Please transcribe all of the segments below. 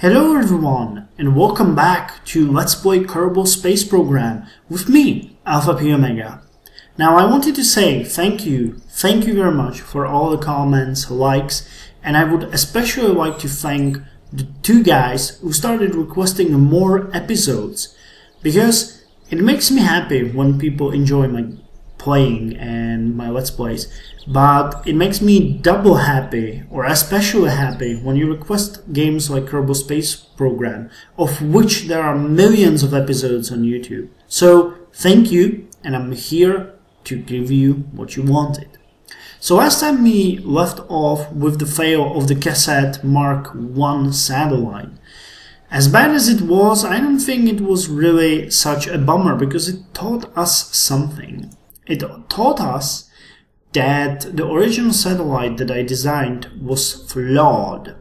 Hello everyone, and welcome back to Let's Play Kerbal Space Program with me, Alfapiomega. Now I wanted to say thank you very much for all the comments, likes, and I would especially like to thank the two guys who started requesting more episodes, because it makes me happy when people enjoy my playing and my Let's Plays, but it makes me double happy or especially happy when you request games like Kerbal Space Program, of which there are millions of episodes on YouTube. So thank you, and I'm here to give you what you wanted. So last time we left off with the fail of the KESAT Mk satellite. As bad as it was, I don't think it was really such a bummer, because it taught us something. It taught us that the original satellite that I designed was flawed.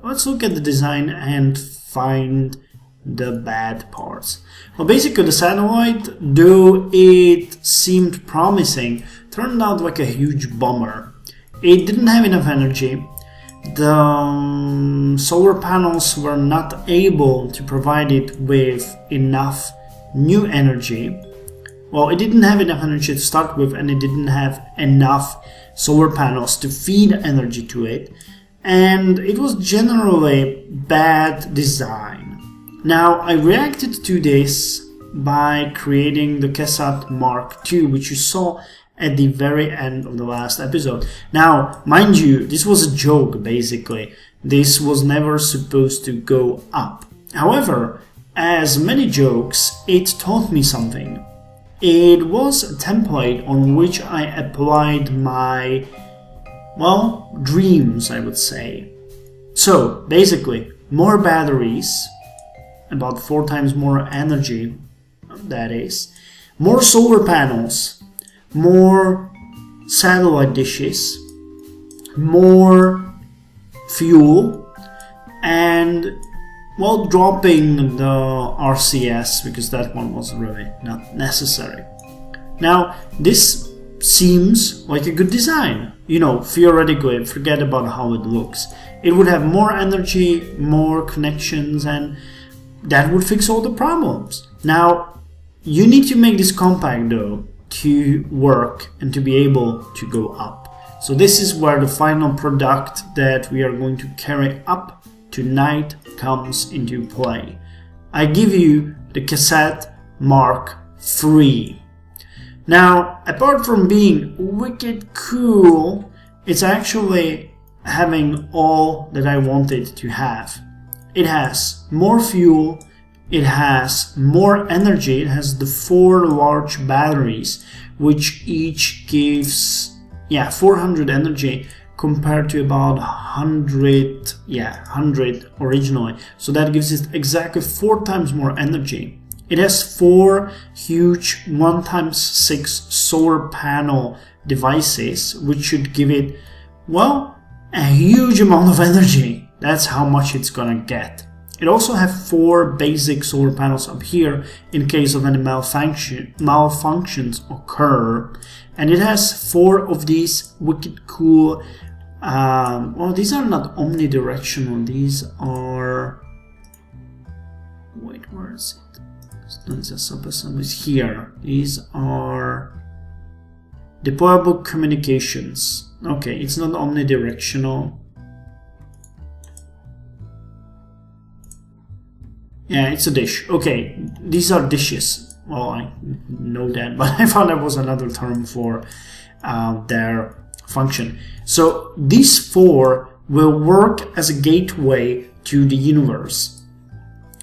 Let's look at the design and find the bad parts. Well, basically the satellite, though it seemed promising, turned out like a huge bummer. It didn't have enough energy. The solar panels were not able to provide it with enough new energy. Well, it didn't have enough energy to start with, and it didn't have enough solar panels to feed energy to it, and it was generally bad design. Now, I reacted to this by creating the KESAT Mk, which you saw at the very end of the last episode. Now, mind you, this was a joke, basically. This was never supposed to go up. However, as many jokes, it taught me something. It was a template on which I applied my, well, dreams, I would say. So, basically, more batteries, about 4 times more energy, that is, more solar panels, more satellite dishes, more fuel, and, well, dropping the RCS, because that one was really not necessary. Now, this seems like a good design. You know, theoretically, forget about how it looks. It would have more energy, more connections, and that would fix all the problems. Now, you need to make this compact, though, to work and to be able to go up. So this is where the final product that we are going to carry up tonight comes into play. I give you the KESAT Mk. Now, apart from being wicked cool, it's actually having all that I wanted to have. It has more fuel, it has more energy, it has the 4 large batteries, which each gives 400 energy, compared to about 100 originally. So that gives it exactly 4 times more energy. It has 4 huge 1x6 solar panel devices, which should give it, well, a huge amount of energy. That's how much it's gonna get. It also has 4 basic solar panels up here in case of any malfunctions occur. And it has 4 of these wicked cool, well, these are not omnidirectional, these are, wait, where is it? It's sub-assemblies here. These are deployable communications. Okay, it's not omnidirectional. Yeah, it's a dish. Okay, these are dishes. Well, I know that, but I found there was another term for their function. So these 4 will work as a gateway to the universe.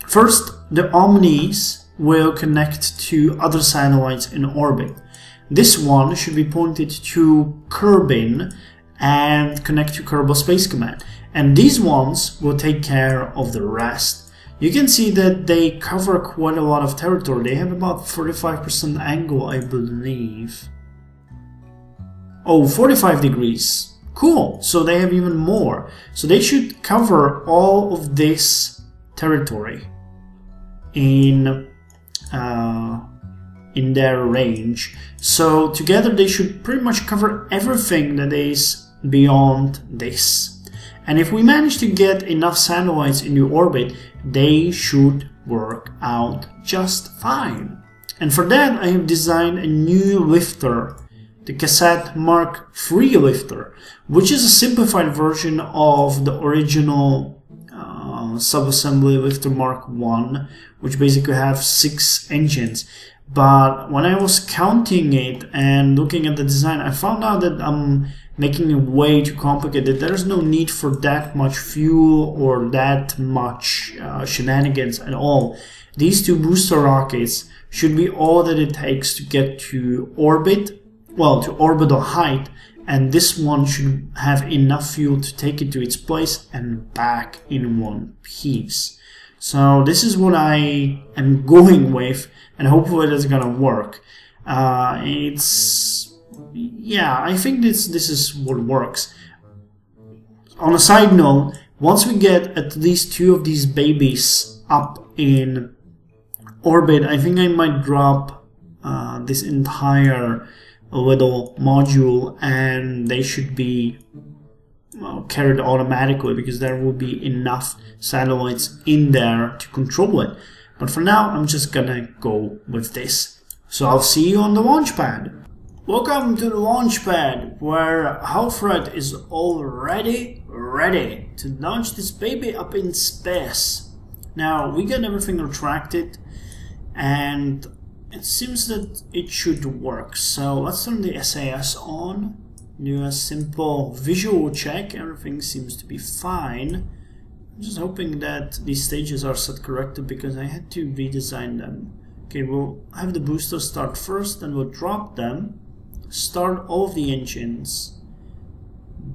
First, the Omnis will connect to other satellites in orbit. This one should be pointed to Kerbin and connect to Kerbal Space Command. And these ones will take care of the rest. You can see that they cover quite a lot of territory. They have about 45% angle, I believe. Oh, 45 degrees. Cool. So they have even more. So they should cover all of this territory in their range. So together they should pretty much cover everything that is beyond this. And if we manage to get enough satellites into orbit, they should work out just fine. And for that, I have designed a new lifter, the KESAT Mk lifter, which is a simplified version of the original subassembly lifter Mark 1, which basically have 6 engines. But when I was counting it and looking at the design, I found out that I'm making it way too complicated. There's no need for that much fuel or that much shenanigans at all. These 2 booster rockets should be all that it takes to get to orbit, well, to orbital height, and this one should have enough fuel to take it to its place and back in one piece. So this is what I am going with, and hopefully that's gonna work. Yeah, I think this is what works. On a side note, once we get at least 2 of these babies up in orbit, I think I might drop this entire little module, and they should be carried automatically because there will be enough satellites in there to control it. But for now, I'm just gonna go with this. So I'll see you on the launch pad. Welcome to the launch pad, where Alfred is already ready to launch this baby up in space. Now, we got everything retracted, and it seems that it should work. So let's turn the SAS on, do a simple visual check. Everything seems to be fine. I'm just hoping that these stages are set correctly because I had to redesign them. Okay, we'll have the booster start first, then we'll drop them, start all of the engines,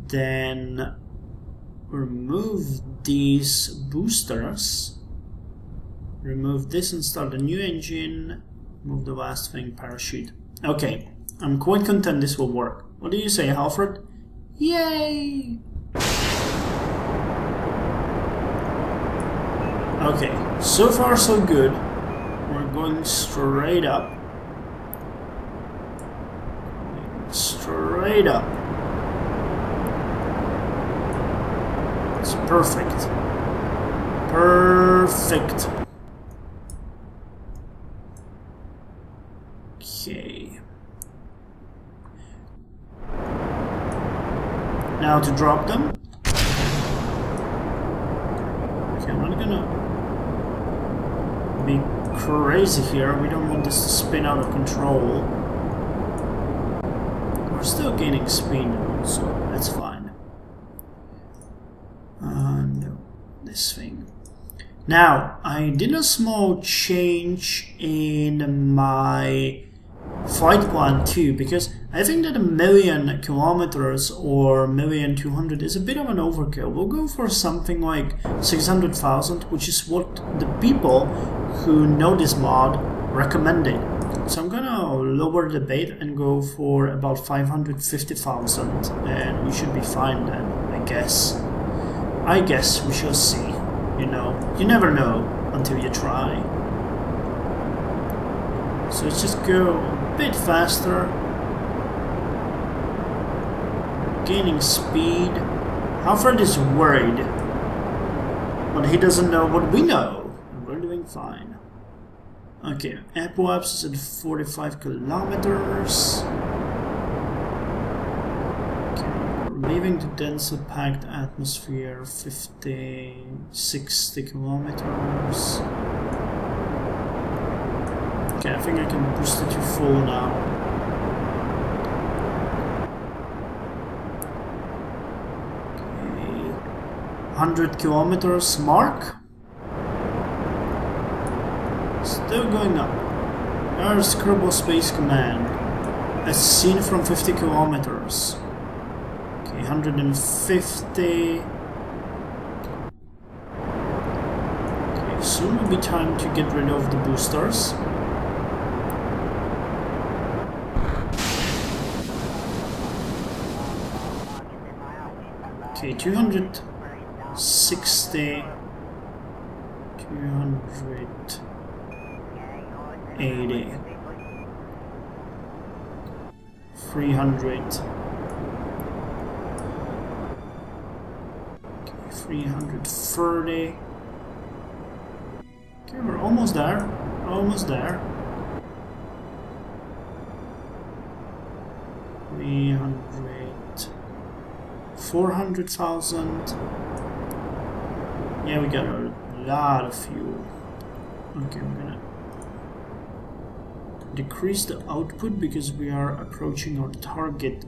then remove these boosters, remove this and start a new engine, move the last thing, parachute. Okay, I'm quite content this will work. What do you say, Alfred? Yay! Okay, so far so good. We're going straight up. Straight up. It's perfect. Perfect. Okay. Now to drop them. Okay, I'm not gonna be crazy here. We don't want this to spin out of control. We're still gaining speed, so that's fine. No, this thing. Now, I did a small change in my flight plan too, because I think that 1,000,000 kilometers or 1,200,000 is a bit of an overkill. We'll go for something like 600,000, which is what the people who know this mod recommended. So I'm gonna lower the bait and go for about 550,000, and we should be fine then, I guess. I guess we shall see. You know, you never know until you try. So let's just go a bit faster. Gaining speed. Alfred is worried, but he doesn't know what we know. We're doing fine. Okay, apoapsis at 45 kilometers. Leaving the densely packed atmosphere, 60 kilometers. Okay, I think I can boost it to full now. Okay, 100 kilometers mark. Still going up. There's Kerbal Space Command, as seen from 50 kilometers. 150. Okay, soon will be time to get rid of the boosters. Okay, 260, 280, 300. 330. Okay, we're almost there. Almost there. 300. 400,000. Yeah, we got a lot of fuel. Okay, we're gonna decrease the output because we are approaching our target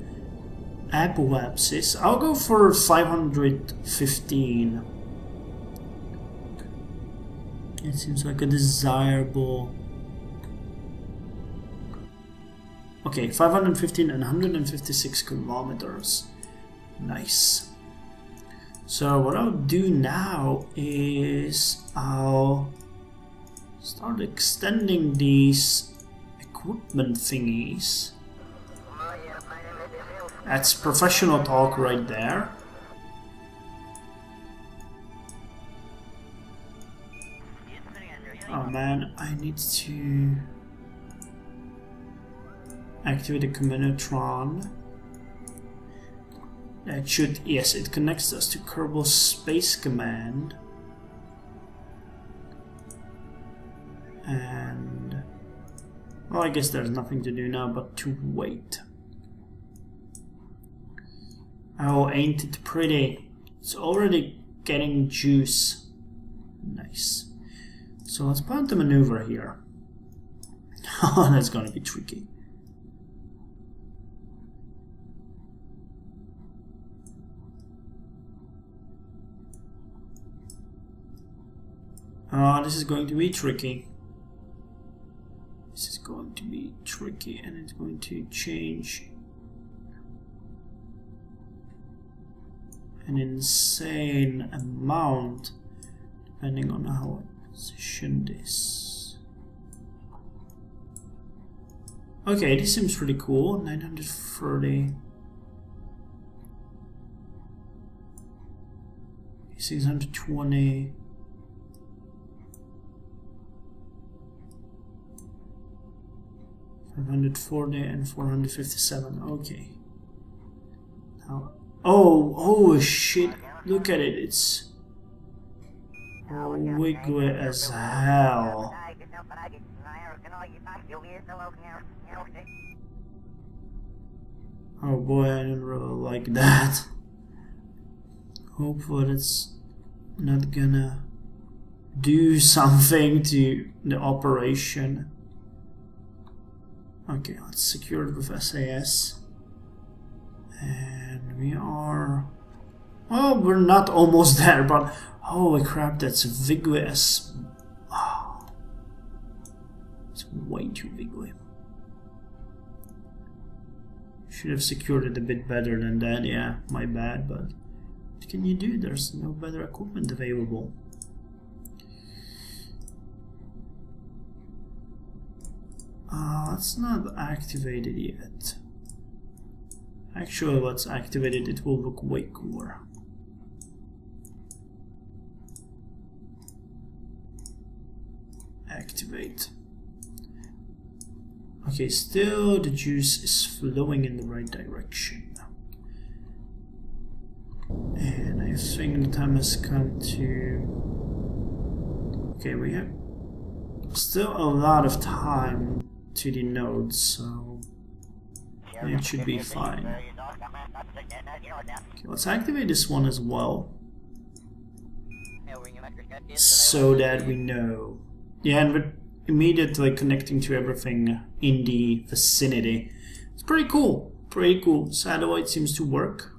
apoapsis. I'll go for 515. It seems like a desirable. Okay, 515 and 156 kilometers. Nice. So what I'll do now is I'll start extending these equipment thingies. That's professional talk right there. Oh man, I need to activate the Communotron. That should, yes, it connects us to Kerbal Space Command. And, well, I guess there's nothing to do now but to wait. Oh, ain't it pretty? It's already getting juice. Nice. So let's plan the maneuver here. Oh, that's gonna be tricky. Oh, this is going to be tricky. This is going to be tricky, and it's going to change an insane amount depending on how I position this. Okay, this seems pretty cool. 930. 620. 540 and 457. Okay. Now, oh shit! Look at it. It's wiggly as hell. Oh boy, I don't really like that. Hopefully it's not gonna do something to the operation. Okay, let's secure it with SAS. And we are... well, we're not almost there, but holy crap, that's vigorous. Oh, it's way too vigorous. Should have secured it a bit better than that, yeah, my bad, but what can you do? There's no better equipment available. Let's not activate it yet. Actually, let's activate it, it will look way cooler. Activate. Okay, still the juice is flowing in the right direction. And I think the time has come to... okay, we have still a lot of time to the nodes, so it should be fine. Okay, let's activate this one as well, so that we know. Yeah, and we're immediately connecting to everything in the vicinity. It's pretty cool, pretty cool. Satellite seems to work.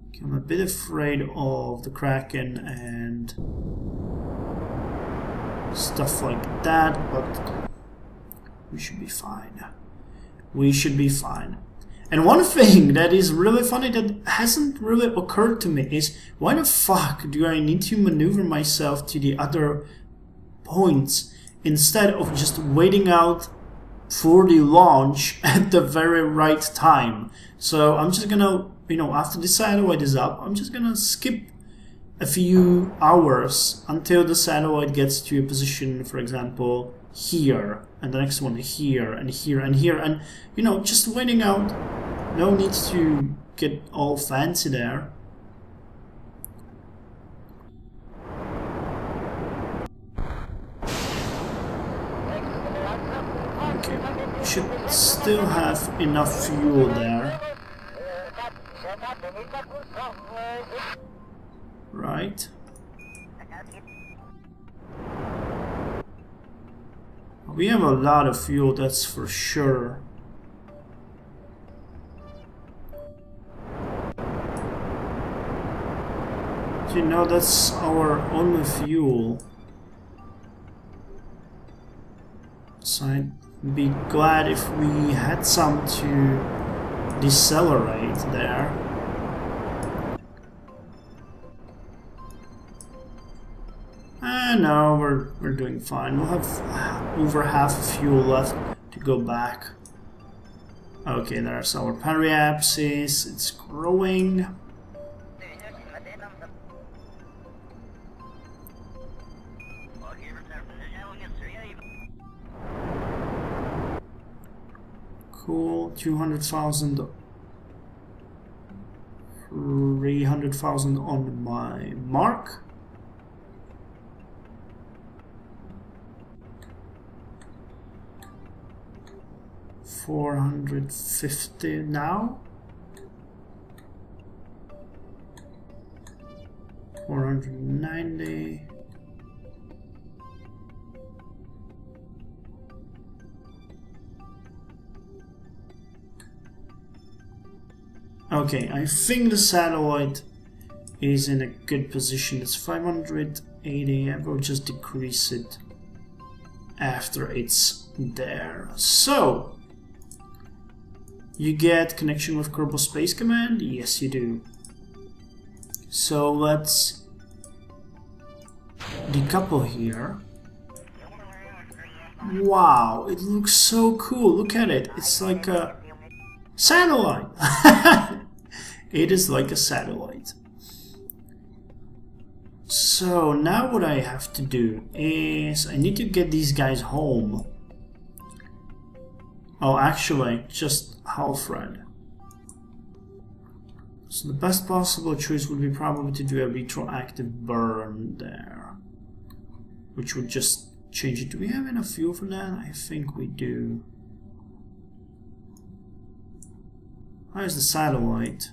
Okay, I'm a bit afraid of the Kraken and stuff like that, but we should be fine. We should be fine. And one thing that is really funny that hasn't really occurred to me is, why the fuck do I need to maneuver myself to the other points instead of just waiting out for the launch at the very right time? So I'm just gonna, you know, after the satellite is up, I'm just gonna skip a few hours until the satellite gets to a position, for example, here, and the next one here, and here, and here, and, you know, just waiting out. No need to get all fancy there. Should still have enough fuel there. Right. We have a lot of fuel, that's for sure. You know, that's our only fuel. So I'd be glad if we had some to decelerate there. No, we're doing fine. We'll have over half fuel left to go back. Okay, there's our periapsis. It's growing. Cool, 200,000, 300,000 on my mark. $450 now. 490. Okay, I think the satellite is in a good position. It's 580. I will just decrease it after it's there. So, you get connection with Kerbal Space Command? Yes, you do. So let's decouple here. Wow, it looks so cool. Look at it. It's like a satellite. It is like a satellite. So now what I have to do is I need to get these guys home. Oh, actually, just Alfred. So the best possible choice would be probably to do a retroactive burn there, which would just change it. Do we have enough fuel for that? I think we do. How's the satellite?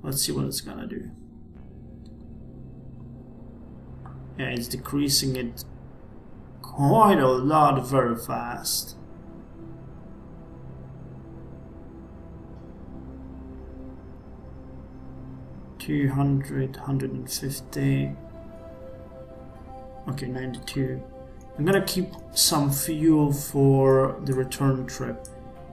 Let's see what it's gonna do. Yeah, it's decreasing it quite a lot very fast. $200, $150. Okay, 92. I'm gonna keep some fuel for the return trip.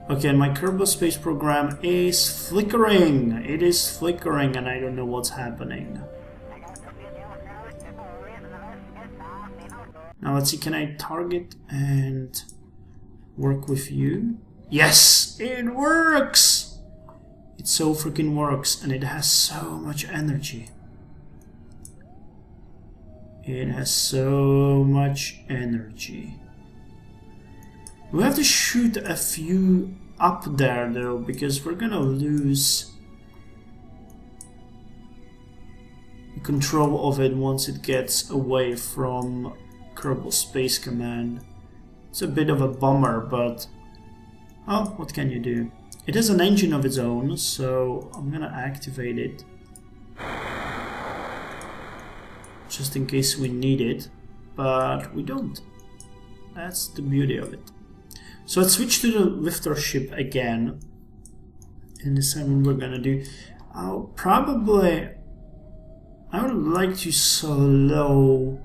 Okay, my Kerbal Space Program is flickering. It is flickering and I don't know what's happening. Now let's see, can I target and work with you? Yes, it works! It so freaking works and it has so much energy. It has so much energy. We have to shoot a few up there though, because we're gonna lose control of it once it gets away from Kerbal Space Command. It's a bit of a bummer, but oh, what can you do? It has an engine of its own, so I'm gonna activate it just in case we need it, but we don't. That's the beauty of it. So let's switch to the lifter ship again, and this time what we're gonna do, I would like to slow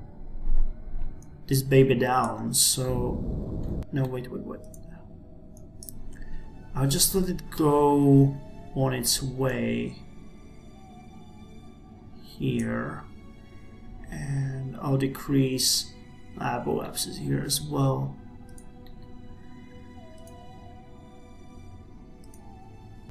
this baby down, so no, wait. I'll just let it go on its way here, and I'll decrease apoapsis here as well.